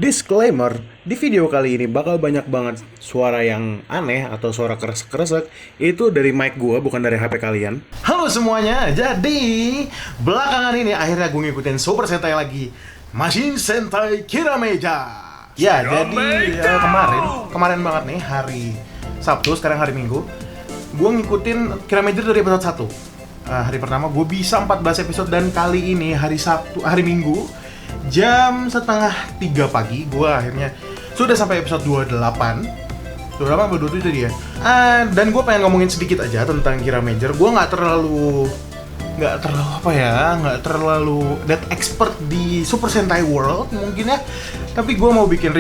Disclaimer, di video kali ini bakal banyak banget suara yang aneh atau suara kresek-kresek. Itu dari mic gue, bukan dari HP kalian. Halo semuanya, jadi belakangan ini akhirnya gue ngikutin Super Sentai lagi, Machine Sentai Kirameja. Ya, jadi kemarin banget nih, hari Sabtu, sekarang hari Minggu, gue ngikutin Kirameja dari episode 1. Hari pertama gue bisa 14 episode, dan kali ini hari Minggu, jam setengah 3 pagi, gue akhirnya sudah sampai episode 28 atau 27 tadi ya. Dan gue pengen ngomongin sedikit aja tentang Kirameja. Gue nggak terlalu that expert di Super Sentai World mungkin ya. Tapi gue mau bikin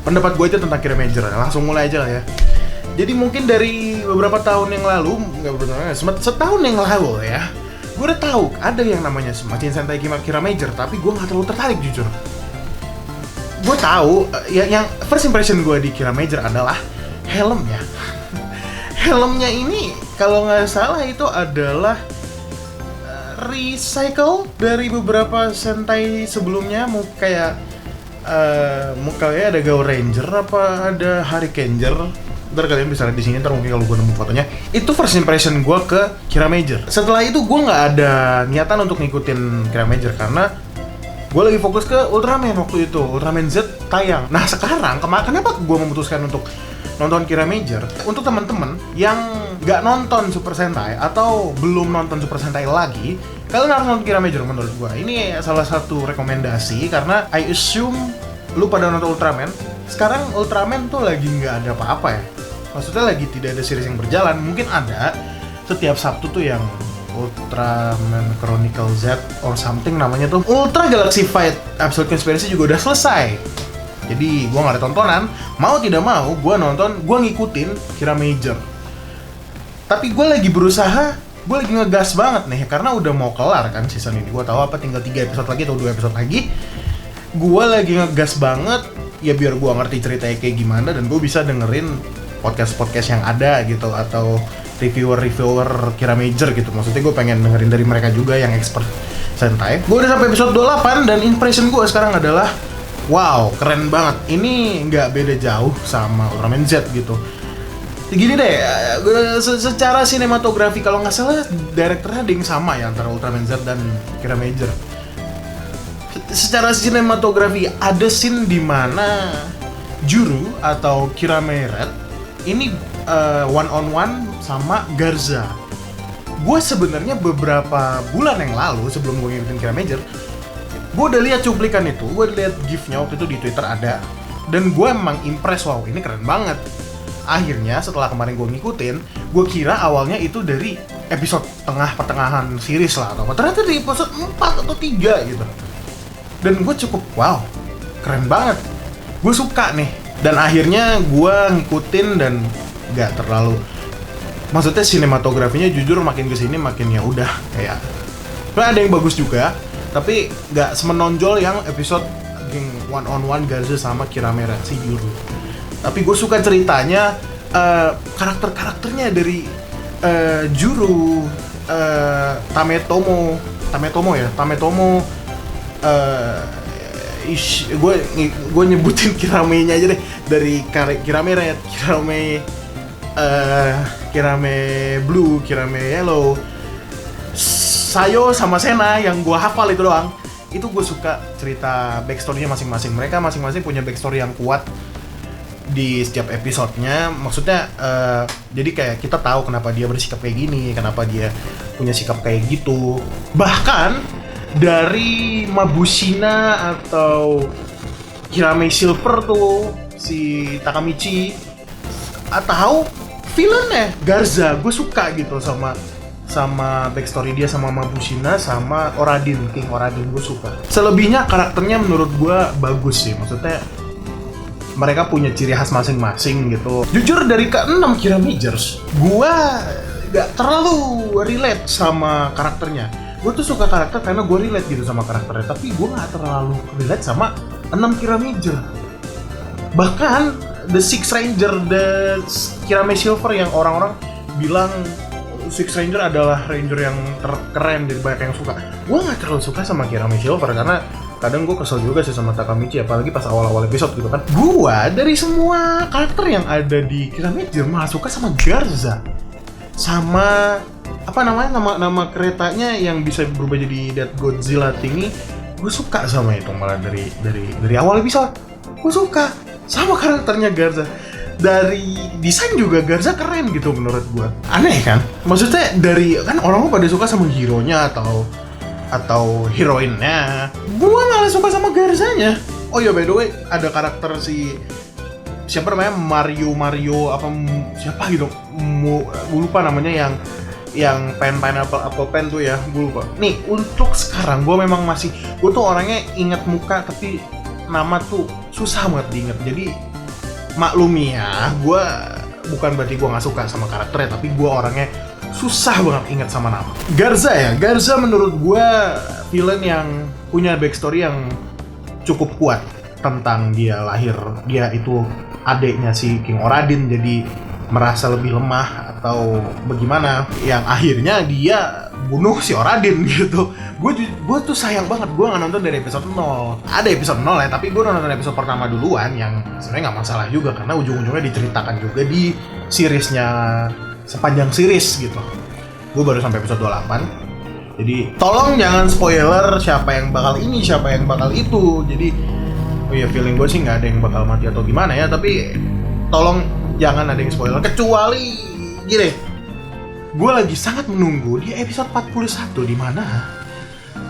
pendapat gue aja tentang Kirameja. Langsung mulai aja lah ya. Jadi mungkin dari beberapa tahun yang lalu, setahun yang lalu ya, gue udah tahu ada yang namanya Machine Sentai Kirameja, tapi gue nggak terlalu tertarik jujur. Gue tahu yang first impression gue di Kirameja adalah helmnya. Helmnya ini kalau nggak salah itu adalah recycle dari beberapa Sentai sebelumnya. Kayak ada Gao Ranger, apa ada Hurricaneer. Ntar kalian bisa lihat di sini, ntar mungkin kalau gue nemu fotonya. Itu first impression gue ke Kirameja. Setelah itu gue nggak ada niatan untuk ngikutin Kirameja karena gue lagi fokus ke Ultraman waktu itu. Ultraman Z tayang. Nah sekarang, kenapa gue memutuskan untuk nonton Kirameja? Untuk teman-teman yang nggak nonton Super Sentai atau belum nonton Super Sentai lagi, kalian harus nonton Kirameja menurut gue. Ini salah satu rekomendasi karena I assume lu pada nonton Ultraman. Sekarang Ultraman tuh lagi nggak ada apa-apa ya. Maksudnya lagi tidak ada series yang berjalan. Mungkin ada setiap Sabtu tuh yang Ultraman Chronicle Z or something namanya tuh. Ultra Galaxy Fight Absolute Conspiracy juga udah selesai. Jadi gue gak ada tontonan. Mau tidak mau gue ngikutin Kirameja. Tapi gue lagi ngegas banget nih karena udah mau kelar kan season ini. Gue tahu tinggal 3 episode lagi atau 2 episode lagi. Gue lagi ngegas banget ya biar gue ngerti ceritanya kayak gimana dan gue bisa dengerin podcast yang ada gitu, atau reviewer Kirameja gitu. Maksudnya gue pengen dengerin dari mereka juga yang expert Sentai. Gue udah sampai episode 28 dan impression gue sekarang adalah wow, keren banget. Ini nggak beda jauh sama Ultraman Z gitu. Gini deh, secara sinematografi kalau nggak salah directornya ada yang sama ya antara Ultraman Z dan Kirameja. Secara sinematografi ada scene di mana Juru atau Kirameja ini one on one sama Garza. Gue sebenarnya beberapa bulan yang lalu sebelum gue ngikutin Kirameja, gue udah lihat cuplikan itu, gue lihat gifnya waktu itu di Twitter ada, dan gue emang impress, wow ini keren banget. Akhirnya setelah kemarin gue ngikutin, gue kira awalnya itu dari episode pertengahan series lah atau apa. Ternyata di episode 4 atau 3 gitu. Dan gue cukup wow, keren banget. Gue suka nih. Dan akhirnya gue ngikutin dan gak terlalu, maksudnya sinematografinya jujur makin kesini makin ya udah kayak ada yang bagus juga, tapi gak semenonjol yang episode one on one Garza sama Kirameja si Juru. Tapi gue suka ceritanya, karakternya dari Juru, Tametomo, gue nyebutin Kirame-nya aja deh, dari Kirame Blue, Kirame Yellow, Sayo sama Sena yang gue hafal itu doang. Itu gue suka cerita backstory-nya masing-masing. Mereka masing-masing punya backstory yang kuat di setiap episodenya. Maksudnya jadi kayak kita tahu kenapa dia bersikap kayak gini, kenapa dia punya sikap kayak gitu. Bahkan dari Mabushina atau Hirame Silver tuh si Takamichi, atau villainnya Garza, gue suka gitu sama backstory dia sama Mabushina sama King Oradin, gue suka. Selebihnya karakternya menurut gue bagus sih, maksudnya mereka punya ciri khas masing-masing gitu. Jujur dari ke-6 Kirameja, gue gak terlalu relate sama karakternya. Gue tuh suka karakter karena gue relate gitu sama karakternya, tapi gue gak terlalu relate sama 6 Kirameja. Bahkan The Six Ranger, The Kirame Silver yang orang-orang bilang Six Ranger adalah ranger yang terkeren, jadi banyak yang suka. Gue gak terlalu suka sama Kirame Silver karena kadang gue kesel juga sih sama Takamichi, apalagi pas awal-awal episode gitu kan. Gua dari semua karakter yang ada di Kira Major malah suka sama Garza, sama apa namanya, nama keretanya yang bisa berubah jadi Dead Godzilla tinggi. Gue suka sama itu malah dari awal episode. Gue suka sama karakternya Garza. Dari desain juga Garza keren gitu menurut gue. Aneh kan? Maksudnya dari kan orang pada suka sama hero-nya atau heroinnya. Gue malah suka sama Garzanya. Oh iya, by the way, ada karakter siapa namanya, Mario apa siapa gitu. Gue lupa namanya, yang apple pen tuh ya, gue lupa. Nih, untuk sekarang gue memang gue tuh orangnya inget muka tapi nama tuh susah banget diinget. Jadi maklumi ya, gue bukan berarti gue nggak suka sama karakternya, tapi gue orangnya susah banget inget sama nama. Garza menurut gue villain yang punya backstory yang cukup kuat tentang dia itu adiknya si King Oradin, jadi merasa lebih lemah atau bagaimana, yang akhirnya dia bunuh si Oradin gitu. Gue tuh sayang banget gue nggak nonton dari episode 0. Ada episode 0 ya, tapi gue nonton episode pertama duluan, yang sebenarnya nggak masalah juga karena ujung-ujungnya diceritakan juga di seriesnya, sepanjang series gitu. Gue baru sampai episode 28. Jadi tolong jangan spoiler siapa yang bakal ini, siapa yang bakal itu. Jadi oh ya, feeling gue sih nggak ada yang bakal mati atau gimana ya, tapi tolong jangan ada yang spoiler, kecuali gini. Gue lagi sangat menunggu di episode 41 di mana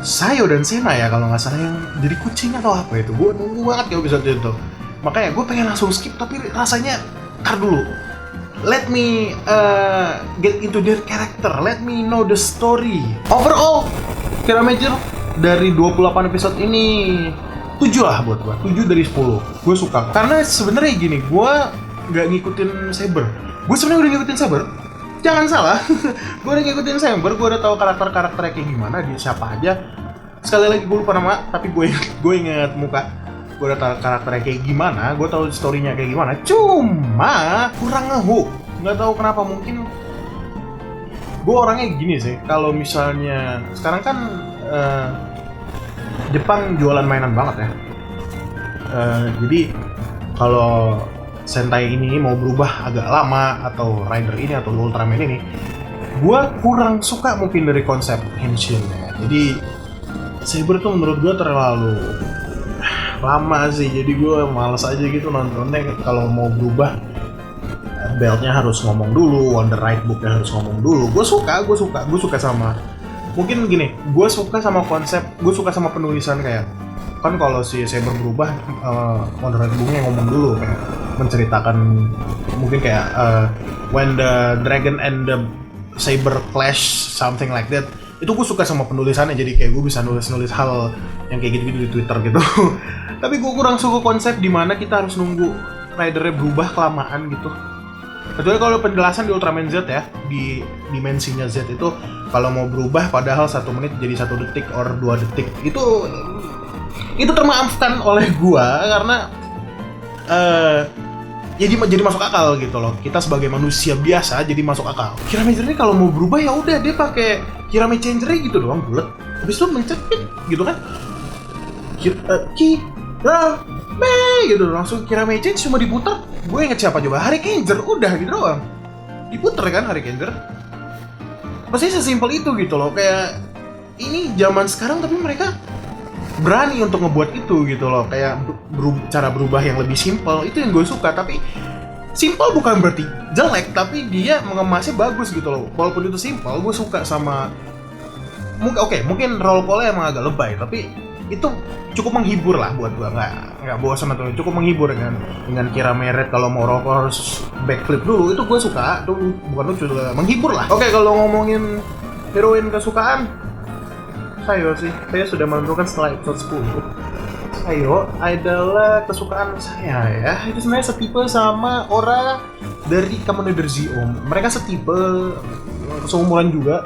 Sayo dan Sena ya kalau nggak salah yang jadi kucing atau apa itu. Gue nunggu banget ya episode itu. Makanya gue pengen langsung skip, tapi rasanya tar dulu. Let me get into their character. Let me know the story. Overall, Kira Major dari 28 episode ini 7 lah buat gue. 7 dari 10. Gue suka. Karena sebenarnya gini, gue nggak ngikutin Saber. Gue sebenarnya udah ngikutin Saber. Jangan salah, gue udah ngikutin Saber, gue udah tahu karakternya kayak gimana, dia siapa aja. Sekali lagi gue lupa nama, tapi gue inget muka. Gue udah tahu karakternya kayak gimana, gue tahu storynya kayak gimana. Cuma kurang ngehook, nggak tahu kenapa, mungkin gue orangnya gini sih. Kalau misalnya sekarang kan Jepang jualan mainan banget ya. Jadi kalau Sentai ini mau berubah agak lama, atau Rider ini atau Ultraman ini, gue kurang suka mungkin dari konsep Henshin-nya. Jadi Saber tuh menurut gue terlalu lama sih, jadi gue males aja gitu nontonnya. Kalau mau berubah, beltnya harus ngomong dulu, Wonder Right Book-nya harus ngomong dulu. Gue suka sama, mungkin gini, gue suka sama konsep, gue suka sama penulisan kayak, kan kalau si Saber berubah, Wonder Right Book-nya ngomong dulu, kayak menceritakan mungkin kayak when the dragon and the saber clash, something like that. Itu gue suka sama penulisannya, jadi kayak gue bisa nulis hal yang kayak gitu-gitu di Twitter gitu. Tapi gue kurang suka konsep dimana kita harus nunggu ridernya berubah kelamaan gitu. Kecuali kalau penjelasan di Ultraman Z ya, di dimensinya Z itu kalau mau berubah padahal 1 menit jadi 1 detik or 2 detik, itu termaafkan oleh gue karena jadi masuk akal gitu loh. Kita sebagai manusia biasa jadi masuk akal. Kirame ini kalau mau berubah ya udah dia pakai Kirame Changer gitu doang, bulat. Habis itu mencet gitu kan. Kirame gitu langsung Kirame Change, cuma diputar. Gue inget siapa coba? Hurricaneer, udah gitu doang. Diputer kan Hurricaneer. Pasti sesimpel itu gitu loh. Kayak ini zaman sekarang tapi mereka berani untuk ngebuat itu gitu loh, kayak cara berubah yang lebih simpel. Itu yang gue suka. Tapi simpel bukan berarti jelek, tapi dia mengemasnya bagus gitu loh. Walaupun itu simpel, gue suka sama mungkin roll call-nya emang agak lebay, tapi itu cukup menghibur lah buat gue. Nggak bosan atau cukup menghibur dengan Kirame Red. Kalau mau roll call harus backflip dulu, itu gue suka. Itu bukan lucu, menghibur lah. Oke, kalau ngomongin heroin kesukaan, Sayo sih, saya sudah menentukan setelah episode 10. Sayo adalah kesukaan saya ya. Itu sebenarnya setipe sama Ora dari Kamen Rider Zi-O. Mereka setipe, seumuran juga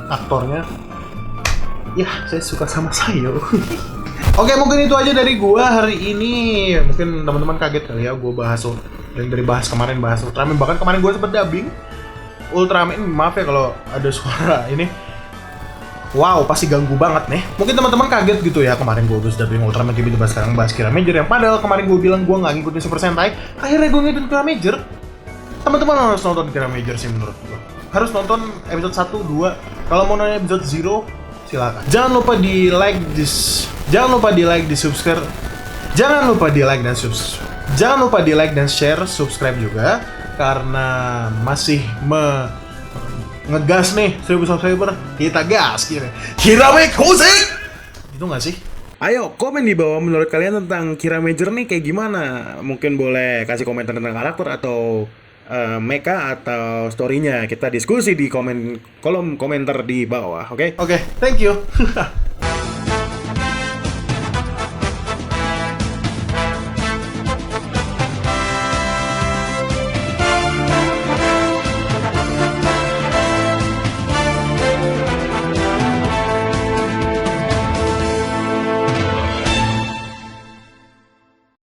aktornya. Ya, saya suka sama Sayo. Oke, mungkin itu aja dari gua hari ini. Mungkin teman-teman kaget kali ya gua bahas kemarin bahas Ultraman. Bahkan kemarin gua sempet dubbing Ultraman. Maaf ya kalau ada suara ini. wow, pasti ganggu banget nih. Mungkin teman-teman kaget gitu ya, kemarin gue udah dubbing Ultraman tiba-tiba sekarang bahas Kira Major, yang padahal kemarin gue bilang gue nggak ngikutin Super Sentai, akhirnya gue ngikutin Kira Major. Teman-teman harus nonton Kira Major sih menurut gue. Harus nonton episode 1, 2. Kalau mau nonton episode 0, silakan. Jangan lupa di like, di subscribe. Jangan lupa di like dan share, subscribe juga karena masih ngegas nih 1000 subscriber. Kita gas Kira Kusik. Itu nggak sih? Ayo komen di bawah menurut kalian tentang Kira Major nih kayak gimana. Mungkin boleh kasih komentar tentang karakter atau mecha atau story-nya. Kita diskusi di kolom komentar di bawah, oke? Oke, thank you.